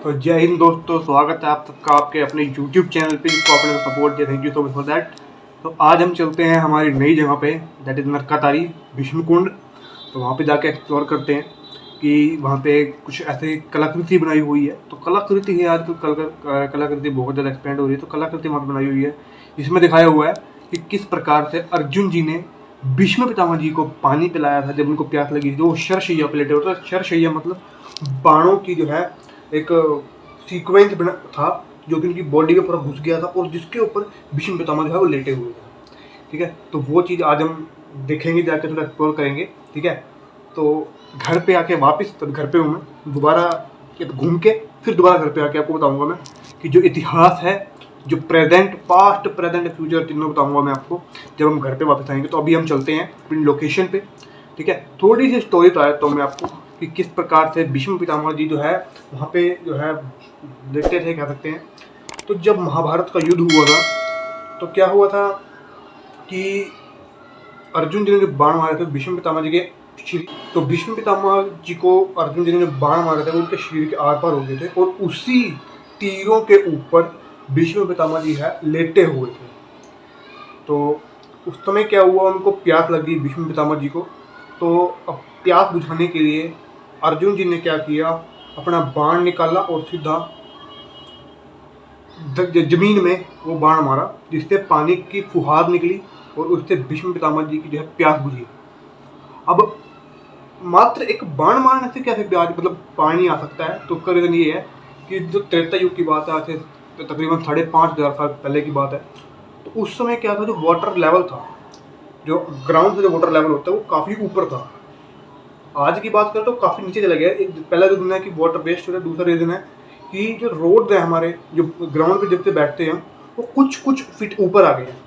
तो जय हिंद दोस्तों, स्वागत है आप सबका आपके अपने YouTube चैनल पे, जिसको आपने सपोर्ट दिया, thank you so much for that. तो आज हम चलते हैं हमारी नई जगह पे, दैट इज़ नरकातारी भीष्म कुंड। तो वहाँ पे जाके एक्सप्लोर करते हैं कि वहाँ पे कुछ ऐसे कलाकृति बनाई हुई है। तो कलाकृति है आजकल, कलाकृति बहुत ज़्यादा एक्सपेंड हो रही है। तो कलाकृति वहाँ पर बनाई हुई है, इसमें दिखाया हुआ है कि किस प्रकार से अर्जुन जी ने भीष्म पितामह जी को पानी पिलाया था जब उनको प्यास लगी। जो शरशैया पे लेटे होते हैं, शरशैया मतलब बाणों की जो है एक सीक्वेंस बना था जो कि उनकी बॉडी में पूरा घुस गया था और जिसके ऊपर भीष्म पितामह जो है वो लेटे हुए थे। ठीक है, तो वो चीज़ आज हम देखेंगे, जाके थोड़ा एक्सप्लोर करेंगे। ठीक है, तो घर पे आके वापस, तब घर पे हूँ मैं, दोबारा घूम के फिर दोबारा घर पे आके आपको बताऊंगा मैं कि जो इतिहास है, जो प्रेजेंट, पास्ट, प्रेजेंट, फ्यूचर तीनों बताऊंगा मैं आपको जब हम घर पे वापस आएंगे। तो अभी हम चलते हैं अपनी लोकेशन पे। ठीक है, थोड़ी सी स्टोरी तो आया तो मैं आपको कि किस प्रकार से भीष्म पितामह जी जो है वहाँ पे जो है देखते थे, कह सकते हैं। तो जब महाभारत का युद्ध हुआ था तो क्या हुआ था कि अर्जुन जी ने जो बाण मारे थे भीष्म पितामह जी के शरीर, तो भीष्म पितामह जी को अर्जुन जी ने जो बाण मारे थे वो उनके शरीर के आर पार हो गए थे और उसी तीरों के ऊपर भीष्म पितामह जी है लेटे हुए थे। तो उस समय क्या हुआ, उनको प्यास लगी भीष्म पितामह जी को। तो अब प्यास बुझाने के लिए अर्जुन जी ने क्या किया, अपना बाण निकाला और सीधा जमीन में वो बाण मारा, जिससे पानी की फुहार निकली और उससे भीष्म पितामह जी की जो है प्यास बुझी। अब मात्र एक बाण मारने से कैसे प्यास मतलब पानी आ सकता है? तो उसका रीजन ये है कि जो त्रेता युग की बात है, आज से तकरीबन 5,500 साल पहले की बात है। तो उस समय क्या था, जो वाटर लेवल था, जो ग्राउंड से जो वाटर लेवल होता है वो काफ़ी ऊपर था। आज की बात करें तो काफ़ी नीचे चला गया। एक पहला रीजन है कि वाटर वेस्ट हो रहा है, दूसरा रीजन है कि जो रोड है हमारे, जो ग्राउंड पे जब से बैठते हैं वो कुछ फीट ऊपर आ गए हैं,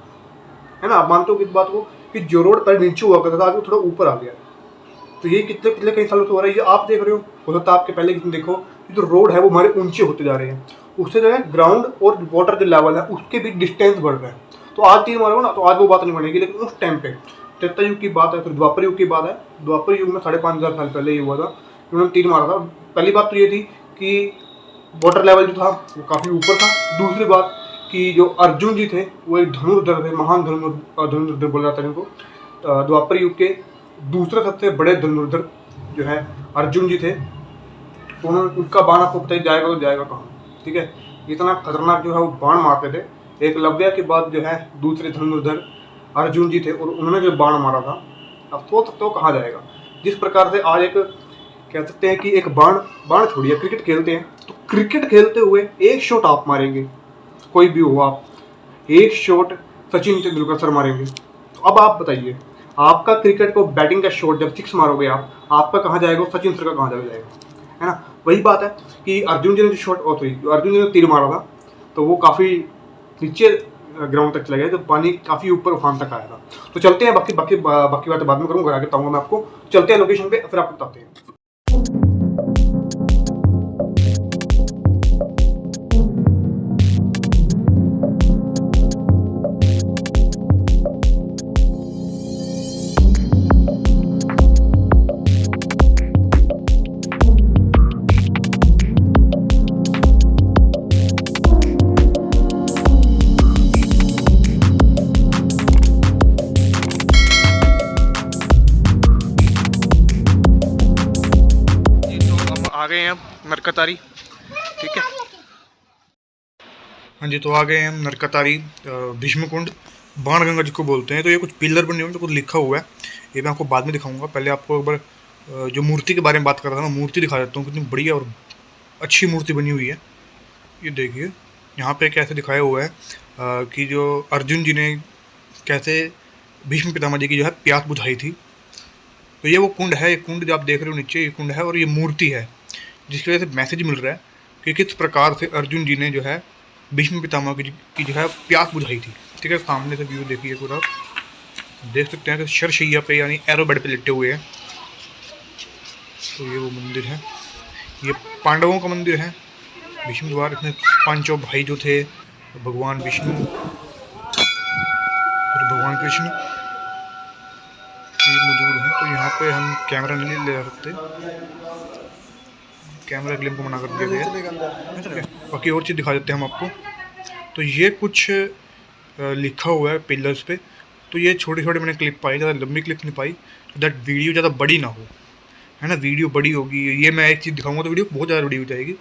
है ना। आप मानते हो इस बात को कि जो रोड पहले नीचे हुआ करता था आज वो थोड़ा ऊपर आ गया। तो ये कितने कितने कई सालों से हो रहा है, ये आप देख रहे हो सकता है आपके पहले किसी देखो कि जो रोड है वो हमारे ऊंचे होते जा रहे हैं, उससे जो है ग्राउंड और वाटर जो लेवल है उसके भी डिस्टेंस बढ़ रहा है। तो आज तीन मारो ना, तो आज वो बात नहीं बनेगी, लेकिन उस टाइम पे त्रेता युग की बात है, फिर द्वापर युग की बात है। द्वापर युग में 5,500 साल पहले ये हुआ था, उन्होंने तीर मारा था। पहली बात तो ये थी कि वाटर लेवल जो था वो काफ़ी ऊपर था। दूसरी बात कि जो अर्जुन जी थे वो एक धनुर्धर थे, महान धनुर्धर बोला जाता है इनको। द्वापर युग के दूसरे सबसे बड़े धनुर्धर जो है अर्जुन जी थे। तो उनका बाण आपको पता ही जाएगा तो जाएगा कहाँ। ठीक है, इतना खतरनाक जो है वो बाण मारते थे। एकलव्य के बाद जो है दूसरे धनुर्धर अर्जुन जी थे और उन्होंने जो बाण मारा था, अब सोच सकते हो कहाँ जाएगा। जिस प्रकार से आज एक कह सकते हैं कि एक बाण छोड़िए, क्रिकेट खेलते हैं तो क्रिकेट खेलते हुए एक शॉट आप मारेंगे, कोई भी हो आप, एक शॉट सचिन तेंदुलकर सर मारेंगे। तो अब आप बताइए, आपका क्रिकेट को बैटिंग का शॉट जब 6 मारोगे आप, आपका कहाँ जाएगा, सचिन सर का कहाँ जाएगा, है ना। वही बात है कि अर्जुन जी ने जो शॉट अर्जुन जी ने तीर मारा था तो वो काफ़ी नीचे ग्राउंड तक चला गया, तो पानी काफ़ी ऊपर उफान तक आया था। तो चलते हैं, बाकी बाकी बाकी बातें बाद में करूँगा, आगे बताऊँगा मैं आपको। चलते हैं लोकेशन पे, फिर आपको बताते हैं। आ गए हैं हम नरकातारी। ठीक है, हाँ जी, तो आ गए हम नरकातारी भीष्म कुंड, बाणगंगा जिसको बोलते हैं। तो ये कुछ पिलर बने हुए हैं, तो कुछ लिखा हुआ है, ये मैं आपको बाद में दिखाऊंगा। पहले आपको एक बार जो मूर्ति के बारे में बात कर रहा था ना, मूर्ति दिखा देता हूँ, कितनी बढ़िया और अच्छी मूर्ति बनी हुई है। ये देखिए यहाँ पे कैसे दिखाया हुआ है कि जो अर्जुन जी ने कैसे भीष्म पितामह जी की जो है प्यास बुझाई थी। तो ये वो कुंड है, ये कुंड जो आप देख रहे हो नीचे, ये कुंड है और ये मूर्ति है, जिसकी वजह से मैसेज मिल रहा है कि किस प्रकार से अर्जुन जी ने जो है भीष्म पितामह की जो है प्यास बुझाई थी। ठीक है, सामने से व्यू देखिए पूरा, देख सकते हैं कि शरशैया पे यानी एरो बेड पे लेटे हुए हैं। तो ये वो मंदिर है, ये पांडवों का मंदिर है, भीष्म द्वार। इसमें पांचों भाई जो थे, भगवान विष्णु, फिर भगवान कृष्ण मौजूद हैं। तो यहाँ पे हम कैमरा नहीं ले जा सकते, कैमरा क्लेम को मना कर दिया गया है। बाकी और चीज़ दिखा देते हैं हम आपको। तो ये कुछ लिखा हुआ है पिलर्स पे। तो ये छोटे छोटे मैंने क्लिप पाई, ज़्यादा लंबी क्लिप नहीं पाई, तो दैट वीडियो ज़्यादा बड़ी ना हो, है ना। वीडियो बड़ी होगी, ये मैं एक चीज़ दिखाऊंगा तो वीडियो बहुत ज़्यादा बड़ी हो जाएगी।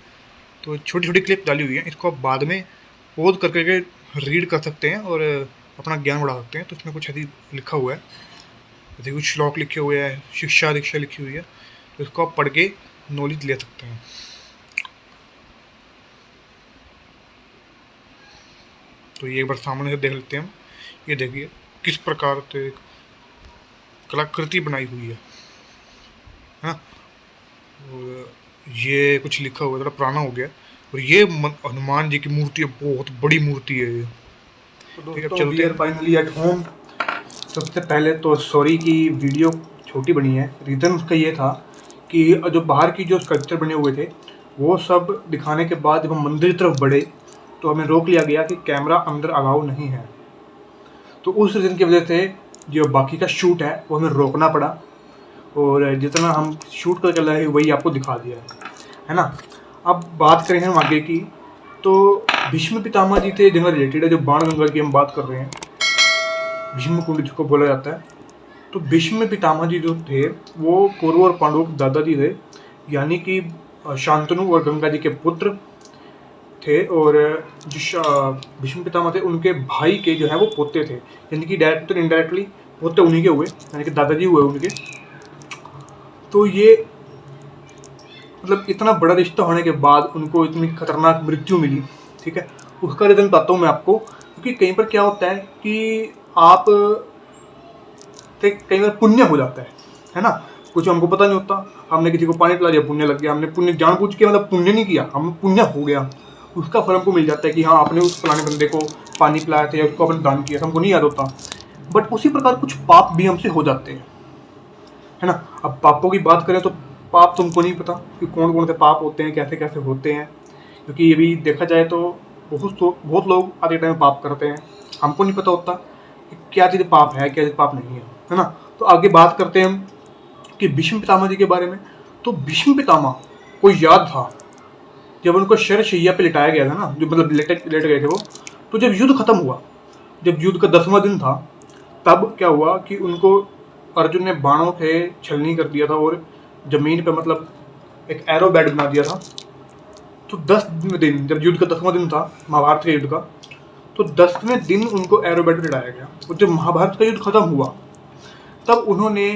तो छोटी छोटी क्लिप डाली हुई है, इसको आप बाद में पॉज करके रीड कर सकते हैं और अपना ज्ञान बढ़ा सकते हैं। तो इसमें कुछ ऐसी लिखा हुआ है, जैसे कुछ श्लोक लिखे हुए हैं, शिक्षा दीक्षा लिखी हुई है, तो इसको आप पढ़ के नॉलेज ले सकते हैं। तो ये एक बार सामने से देख लेते हैं हम। ये देखिए किस प्रकार से कलाकृति बनाई हुई है ना। और ये कुछ लिखा हुआ है, थोड़ा पुराना हो गया। और ये हनुमान जी की मूर्ति है, बहुत बड़ी मूर्ति है ये। ठीक है, चलते हैं फाइनली एट होम। सबसे पहले तो सॉरी की वीडियो छोटी बनी है। रीज़न उसका ये था कि जो बाहर की जो स्ट्रक्चर बने हुए थे वो सब दिखाने के बाद जब हम मंदिर की तरफ बढ़े तो हमें रोक लिया गया कि कैमरा अंदर अलाउ नहीं है। तो उस रीज़न की वजह से जो बाकी का शूट है वो हमें रोकना पड़ा, और जितना हम शूट करके लाए वही आपको दिखा दिया है ना। अब बात करें हम आगे की, तो भीष्म पितामह जी से जिनका रिलेटेड है, जो बाण गंगा की हम बात कर रहे हैं, भीष्म कुंड जिसको बोला जाता है। तो भीष्म पितामह जी जो थे वो कौरव और पांडवों के दादाजी थे, यानी कि शांतनु और गंगा जी के पुत्र थे। और जो भीष्म पितामह थे उनके भाई के जो है वो पोते थे, यानी कि डायरेक्ट और इनडायरेक्टली पोते उन्हीं के हुए, यानी कि दादाजी हुए उनके। तो ये मतलब इतना बड़ा रिश्ता होने के बाद उनको इतनी खतरनाक मृत्यु मिली, ठीक है। उसका रीज़न बताता हूँ मैं आपको, क्योंकि कहीं पर क्या होता है कि आप कई बार पुण्य हो जाता है ना। कुछ हमको पता नहीं होता, हमने किसी को पानी पिला दिया, पुण्य लग गया। हमने पुण्य जानबूझ के मतलब पुण्य नहीं किया, हम पुण्य हो गया, उसका फल हमको मिल जाता है कि हाँ आपने उस फलाने बंदे को पानी पिलाया था या उसको आपने दान किया था, हमको नहीं याद होता। बट उसी प्रकार कुछ पाप भी हमसे हो जाते हैं, है ना। अब पापों की बात करें तो पाप तुमको नहीं पता कि कौन कौन से पाप होते हैं, कैसे कैसे होते हैं, क्योंकि ये भी देखा जाए तो बहुत लोग आज के टाइम में पाप करते हैं, हमको नहीं पता होता कि क्या चीज़ पाप है क्या चीज़ पाप नहीं है ना। तो आगे बात करते हैं हम कि भीष्म पितामह जी के बारे में। तो भीष्म पितामह को याद था जब उनको शरशैया पे लिटाया गया था ना, जो मतलब लेट गए थे वो। तो जब युद्ध खत्म हुआ, जब युद्ध का 10वां दिन था, तब क्या हुआ कि उनको अर्जुन ने बाणों से छलनी कर दिया था और जमीन पे मतलब एक एरो बेड बना दिया था। तो 10वें दिन, जब युद्ध का 10वां दिन था महाभारत के युद्ध का, तो 10वें दिन उनको एरो बेड पे लिटाया गया। और जब महाभारत का युद्ध खत्म हुआ तब उन्होंने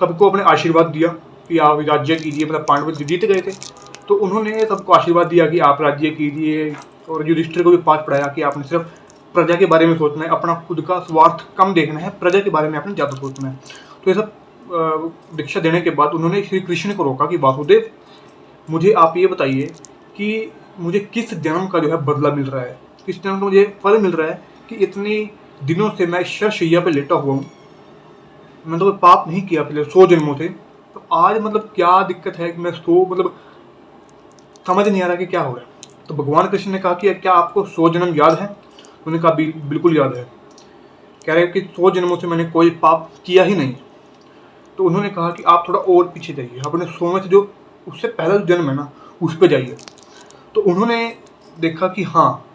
सबको अपने आशीर्वाद दिया कि आप राज्य कीजिए, मतलब पांडव जीत गए थे तो उन्होंने सबको आशीर्वाद दिया कि आप राज्य कीजिए। और युधिष्ठिर को भी पाठ पढ़ाया कि आपने सिर्फ प्रजा के बारे में सोचना है, अपना खुद का स्वार्थ कम देखना है, प्रजा के बारे में आपने ज़्यादा सोचना है। तो ये सब दीक्षा देने के बाद उन्होंने श्री कृष्ण को रोका कि वासुदेव मुझे आप ये बताइए कि मुझे किस जन्म का जो है बदला मिल रहा है, किस जन्म का मुझे फल मिल रहा है कि इतने दिनों से मैं शरशैया पे लेटा हुआ हूँ, मैं तो कोई पाप नहीं किया पिछले 100 जन्मों से, तो आज मतलब क्या दिक्कत है कि मैं 100 मतलब समझ नहीं आ रहा कि क्या हो रहा है। तो भगवान कृष्ण ने कहा कि क्या आपको 100 जन्म याद है? उन्होंने कहा बिल्कुल याद है। कह रहे कि 100 जन्मों से मैंने कोई पाप किया ही नहीं। तो उन्होंने कहा कि आप थोड़ा और पीछे जाइए, अपने 100 में से जो उससे पहला जो जन्म है ना उस पर जाइए। तो उन्होंने देखा कि हाँ,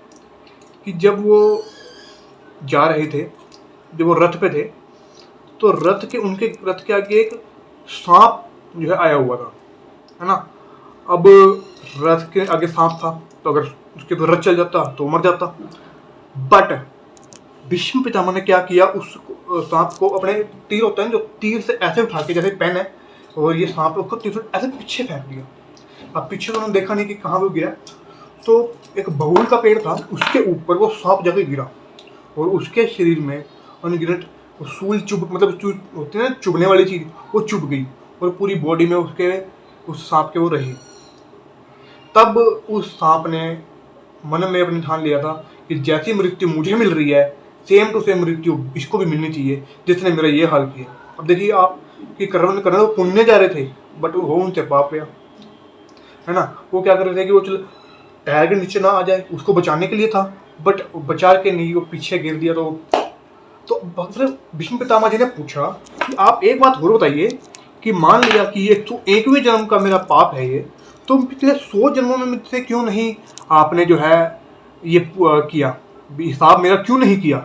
कि जब वो जा रहे थे, जब वो रथ पे थे, तो उनके रथ के आगे एक सांप जो है आया हुआ था, है ना। अब रथ के आगे सांप था तो अगर उसके ऊपर रथ चल जाता तो मर जाता। बट भीष्म पितामह ने क्या किया, उस सांप को अपने तीर होता है जो तीर से ऐसे उठा के, जैसे पेन है और ये सांप उसको तीर से ऐसे पीछे फेंक दिया। अब पीछे तो उन्होंने देखा नहीं कि कहाँ वो गिरा, तो एक बबूल का पेड़ था उसके ऊपर वो सांप जाके गिरा और उसके शरीर में अनगिनत सूल होते हैं चुभने वाली चीज़, वो चुभ गई और पूरी बॉडी में उसके उस सांप के वो रही। तब उस सांप ने मन में अपनी ठान लिया था कि जैसी मृत्यु मुझे मिल रही है सेम टू सेम मृत्यु इसको भी मिलनी चाहिए जिसने मेरा ये हाल किया। अब देखिए आप कि कर्म करने तो पुण्य जा रहे थे बट वो हो उनसे पाप गया, है ना। वो क्या कर रहे थे कि वो चल टायर के नीचे ना आ जाए, उसको बचाने के लिए था, बट बचा के नहीं, वो पीछे गिर दिया। तो भीष्म पितामह जी ने पूछा कि आप एक बात और बताइए कि मान लिया कि ये तो 1वें जन्म का मेरा पाप है ये, तो पिछले 100 जन्मों में मुझसे क्यों नहीं आपने जो है ये किया, हिसाब मेरा क्यों नहीं किया,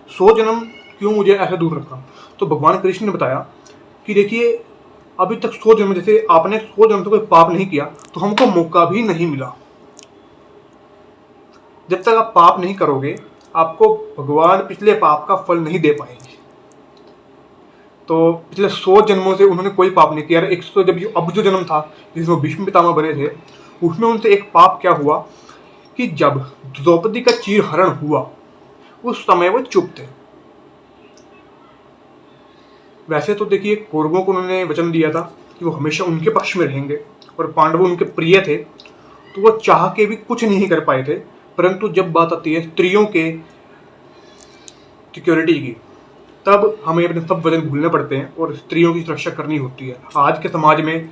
100 जन्म क्यों मुझे ऐसे दूर रखा। तो भगवान कृष्ण ने बताया कि देखिए अभी तक 100 जन्म, जैसे आपने 100 जन्म से कोई पाप नहीं किया तो हमको मौका भी नहीं मिला। जब तक आप पाप नहीं करोगे आपको भगवान पिछले पाप का फल नहीं दे पाएंगे। तो पिछले 100 जन्मों से उन्होंने कोई पाप नहीं किया। 100 जब अब जो जन्म था जिसमें भीष्म पितामह बने थे, उसमें उनसे एक पाप क्या हुआ कि जब द्रौपदी का चीरहरण हुआ उस समय वो चुप थे। वैसे तो देखिए कौरवों को उन्होंने वचन दिया था कि वो हमेशा उनके पक्ष में रहेंगे और पांडव उनके प्रिय थे, तो वो चाह के भी कुछ नहीं कर पाए थे। परंतु जब बात आती है स्त्रियों के सिक्योरिटी की, तब हमें अपने सब वचन भूलने पड़ते हैं और स्त्रियों की सुरक्षा करनी होती है। आज के समाज में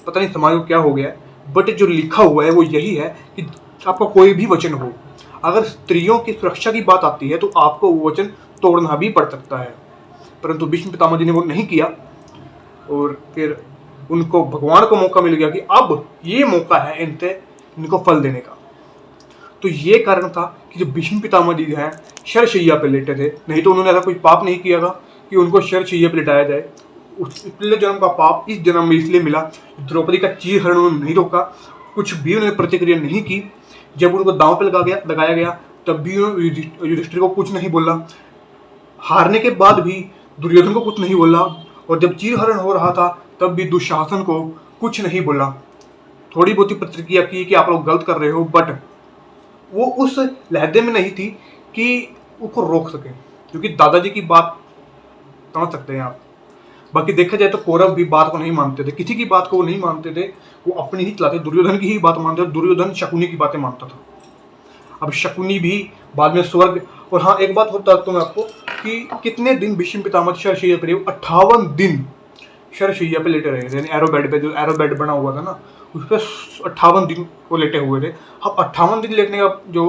पता नहीं समाज को क्या हो गया है, बट जो लिखा हुआ है वो यही है कि आपका कोई भी वचन हो, अगर स्त्रियों की सुरक्षा की बात आती है तो आपको वो वचन तोड़ना भी पड़ सकता है। परंतु भीष्म पितामह जी ने वो नहीं किया और फिर उनको भगवान को मौका मिल गया कि अब ये मौका है इनको फल देने का। तो ये कारण था कि जो भीष्म पितामह जी हैं शरशैया पे लेटे थे, नहीं तो उन्होंने ऐसा कोई पाप नहीं किया था कि उनको शरशैया पे लिटाया जाए। उस पिछले जन्म का पाप इस जन्म में इसलिए मिला, द्रौपदी का चीरहरण उन्होंने नहीं रोका, कुछ भी उन्होंने प्रतिक्रिया नहीं की। जब उनको दांव पे लगाया गया तब भी युधिष्ठिर को कुछ नहीं बोला, हारने के बाद भी दुर्योधन को कुछ नहीं बोला, और जब चीरहरण हो रहा था तब भी दुशासन को कुछ नहीं बोला। थोड़ी बहुत ही प्रतिक्रिया की कि आप लोग गलत कर रहे हो, बट वो उस लहदे में नहीं थी कि उसको रोक सके, क्योंकि दादाजी की बात समझ सकते हैं आप। बाकी देखा जाए तो कौरव भी बात को नहीं मानते थे, किसी की बात को वो नहीं मानते थे, वो अपनी ही चलाते, दुर्योधन की ही बात मानते थे। दुर्योधन शकुनी की बातें मानता था। अब शकुनी भी बाद में स्वर्ग। और हाँ, एक बात बताता हूँ मैं आपको कि कितने दिन भीष्म पितामह शरशैया पे, 58 दिन शरशैया पे लेटे रहे थे। एरो बेड पे, जो एरो बेड बना हुआ था ना, उस पर 58 दिन वो लेटे हुए थे। अब 58 दिन लेटने का जो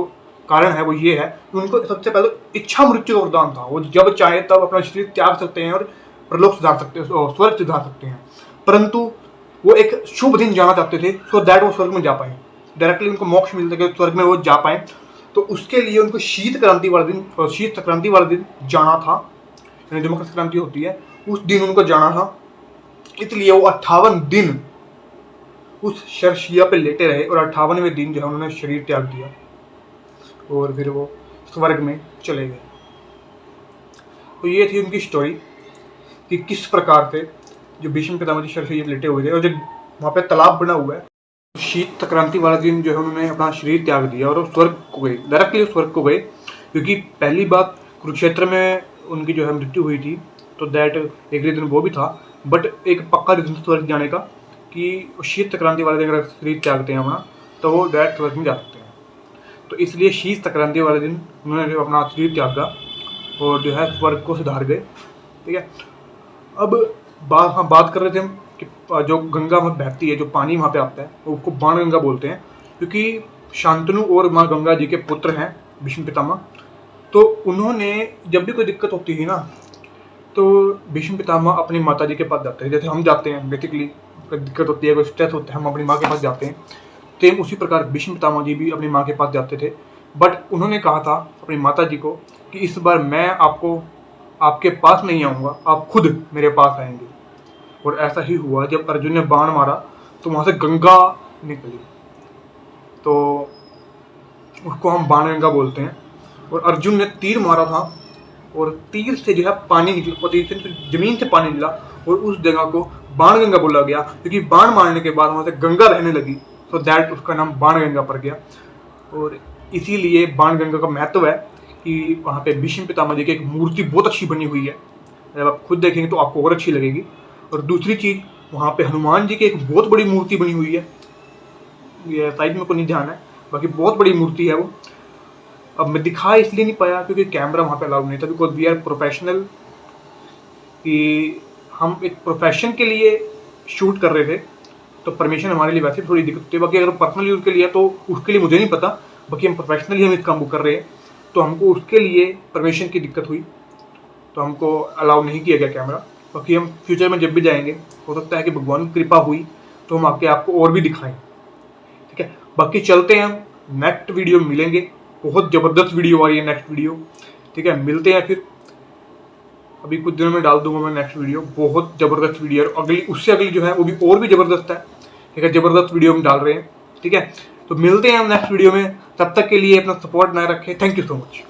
कारण है वो ये है कि उनको सबसे पहले इच्छा मृत्यु का वरदान था। वो जब चाहे तब अपना शरीर त्याग सकते हैं और प्रलोक सुधार सकते हैं, स्वर्ग सुधार सकते हैं। परंतु वो एक शुभ दिन जाना चाहते थे, सो दैट वो स्वर्ग में जा पाए, डायरेक्टली उनको मोक्ष मिल सके, स्वर्ग में वो जा पाए। तो उसके लिए उनको शीत संक्रांति वाले दिन जाना था, यानी जो मकर संक्रांति होती है उस दिन उनको जाना था। इसलिए वो 58 दिन उस शरशैया पे लेटे रहे और 58वें दिन जो है उन्होंने शरीर त्याग दिया और फिर वो स्वर्ग में चले गए। तो ये थी उनकी स्टोरी कि किस प्रकार से जो भीष्म पितामह जी शरशैया पे लेटे हुए थे और जो वहाँ पे तालाब बना हुआ है, शीत संक्रांति वाला दिन जो है उन्होंने अपना शरीर त्याग दिया और स्वर्ग को गए, डायरेक्टली स्वर्ग को गए। क्योंकि पहली बात कुरुक्षेत्र में उनकी जो है मृत्यु हुई थी, तो दैट एक रीजन वो भी था, बट एक पक्का रीजन स्वर्ग जाने का कि शीत संक्रांति वाले दिन अगर शरीर त्यागते हैं अपना तो वो डायरेक्ट स्वर्ग में जा सकते हैं। तो इसलिए शीत संक्रांति वाले दिन उन्होंने अपना शरीर त्यागा और जो है स्वर्ग को सुधार गए। ठीक है, अब हम बात कर रहे थे हम कि जो गंगा वहाँ बहती है, जो पानी वहाँ पे आता है उसको बाण गंगा बोलते हैं, क्योंकि शांतनु और माँ गंगा जी के पुत्र हैं भीष्म पितामह। तो उन्होंने जब भी कोई दिक्कत होती है ना, तो भीष्म पितामह अपनी माता जी के पास जाते हैं। जैसे हम जाते हैं बेसिकली, कोई दिक्कत होती है, कोई स्ट्रेस होता है, हम अपनी माँ के पास जाते हैं। सेम उसी प्रकार भीष्म पितामह जी भी अपनी माँ के पास जाते थे। बट उन्होंने कहा था अपनी माता जी को कि इस बार मैं आपके पास नहीं आऊँगा, आप खुद मेरे पास आएंगे। और ऐसा ही हुआ, जब अर्जुन ने बाण मारा तो वहाँ से गंगा निकली, तो उसको हम बाण गंगा बोलते हैं। और अर्जुन ने तीर मारा था और तीर से जो है पानी निकला, तीर से जमीन से पानी निकला और उस जगह को बाण गंगा बोला गया, क्योंकि बाण मारने के बाद वहाँ से गंगा रहने लगी, तो दैट उसका नाम बाण गंगा पड़ गया। और इसीलिए बाण गंगा का महत्व है कि वहाँ पे भीष्म पितामह जी की एक मूर्ति बहुत अच्छी बनी हुई है, जब आप खुद देखेंगे तो आपको और अच्छी लगेगी। और दूसरी चीज़, वहाँ पे हनुमान जी की एक बहुत बड़ी मूर्ति बनी हुई है, ये साइड में को नहीं ध्यान है, बाकी बहुत बड़ी मूर्ति है वो। अब मैं दिखा इसलिए नहीं पाया क्योंकि कैमरा वहाँ पे अलाउड नहीं था, बिकॉज वी आर प्रोफेशनल, कि हम एक प्रोफेशन के लिए शूट कर रहे थे, तो परमिशन हमारे लिए वैसे थोड़ी दिक्कत होती है। बाकी अगर पर्सनल यूज़ के लिए तो उसके लिए मुझे नहीं पता, बाकी हम प्रोफेशनली हम इस काम को कर रहे हैं, तो हमको उसके लिए परमिशन की दिक्कत हुई, तो हमको अलाउ नहीं किया गया कैमरा। बाकी हम फ्यूचर में जब भी जाएंगे, हो सकता है कि भगवान की कृपा हुई तो हम आके आपको और भी दिखाएं, ठीक है। बाकी चलते हैं, हम नेक्स्ट वीडियो मिलेंगे, बहुत ज़बरदस्त वीडियो आ रही है नेक्स्ट वीडियो, ठीक है। मिलते हैं फिर, अभी कुछ दिनों में डाल दूंगा मैं नेक्स्ट वीडियो, बहुत ज़बरदस्त वीडियो है। अगली उससे अगली जो है वो भी और भी ज़बरदस्त है, ठीक है। ज़बरदस्त वीडियो हम डाल रहे हैं, ठीक है। तो मिलते हैं हम नेक्स्ट वीडियो में, तब तक के लिए अपना सपोर्ट बनाए रखें। Thank you so much.